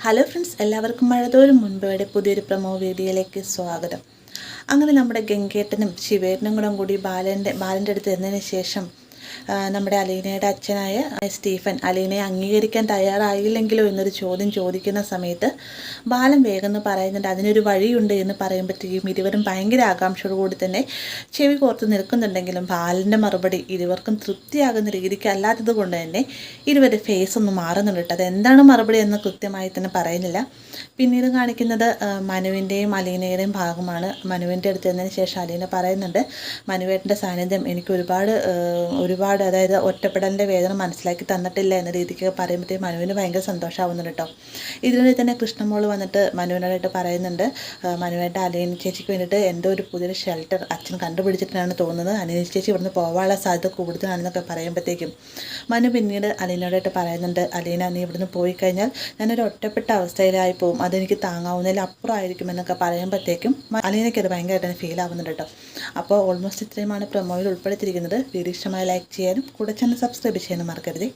Hello friends, എല്ലാവർക്കും മഴതോരും മുൻപയുടെ പുതിയൊരു promo വീഡിയോയിലേക്ക് സ്വാഗതം. അങ്ങനെ നമ്മുടെ ഗംഗേട്ടനും ശിവേട്ടനും കൂടി ബാലൻ്റെ അടുത്ത് എന്നതിന് ശേഷം നമ്മുടെ അലീനയുടെ അച്ഛനായ സ്റ്റീഫൻ അലീനയെ അംഗീകരിക്കാൻ തയ്യാറായില്ലെങ്കിലോ എന്നൊരു ചോദ്യം ചോദിക്കുന്ന സമയത്ത് ബാലൻ വേഗം പറയുന്നുണ്ട് അതിനൊരു വഴിയുണ്ട് എന്ന് പറയുമ്പോഴത്തേക്കും ഇരുവരും ഭയങ്കര ആകാംക്ഷയോടുകൂടി തന്നെ ചെവി കോർത്ത് നിൽക്കുന്നുണ്ടെങ്കിലും ബാലൻ്റെ മറുപടി ഇരുവർക്കും തൃപ്തിയാകുന്ന രീതിക്ക് അല്ലാത്തത് കൊണ്ട് തന്നെ ഇരുവരുടെ ഫേസ് ഒന്ന് മാറുന്നുണ്ട് കേട്ടോ. അതെന്താണ് മറുപടി എന്ന് കൃത്യമായി തന്നെ പറയുന്നില്ല. പിന്നീട് കാണിക്കുന്നത് മനുവിൻ്റെയും അലീനയുടെയും ഭാഗമാണ്. മനുവിൻ്റെ അടുത്ത് എന്നതിന് ശേഷം അലീന പറയുന്നുണ്ട്, മനുവേട്ടൻ്റെ സാന്നിധ്യം എനിക്ക് ഒരുപാട് അതായത് ഒറ്റപ്പെടലിൻ്റെ വേദന മനസ്സിലാക്കി തന്നിട്ടില്ല എന്ന രീതിക്ക് പറയുമ്പോഴത്തേക്കും മനുവിന് ഭയങ്കര സന്തോഷമാവുന്നുണ്ട് കേട്ടോ. ഇതിനിടെ തന്നെ കൃഷ്ണമോൾ വന്നിട്ട് മനുവിനോടായിട്ട് പറയുന്നുണ്ട്, മനുവേട്ട അലീന ചേച്ചിക്ക് വേണ്ടിയിട്ട് എന്തോ ഒരു പുതിയൊരു ഷെൽട്ടർ അച്ഛൻ കണ്ടുപിടിച്ചിട്ടാണ് തോന്നുന്നത്, അലീന ചേച്ചി ഇവിടുന്ന് പോകാനുള്ള സാധ്യത കൂടുതലാണെന്നൊക്കെ പറയുമ്പോഴത്തേക്കും മനു പിന്നീട് അലീനയോടായിട്ട് പറയുന്നുണ്ട്, അലീന നീ ഇവിടുന്ന് പോയി കഴിഞ്ഞാൽ ഞാനൊരു ഒറ്റപ്പെട്ട അവസ്ഥയിലായി പോകും, അതെനിക്ക് താങ്ങാവുന്നതിൽ അപ്പുറമായിരിക്കും എന്നൊക്കെ പറയുമ്പോഴത്തേക്കും അലീനയ്ക്ക് അത് ഭയങ്കരമായിട്ട് ഫീൽ ആവുന്നുണ്ട് കേട്ടോ. അപ്പോൾ ഓൾമോസ്റ്റ് ഇത്രയുമാണ് പ്രൊമോയിൽ ഉൾപ്പെടുത്തിയിരിക്കുന്നത്. വീഡിയോ ഇഷ്ടമായി ലൈക്ക് ചെയ്യാനും കൂടെ ചാനൽ സബ്സ്ക്രൈബ് ചെയ്യാനും മറക്കരുത്.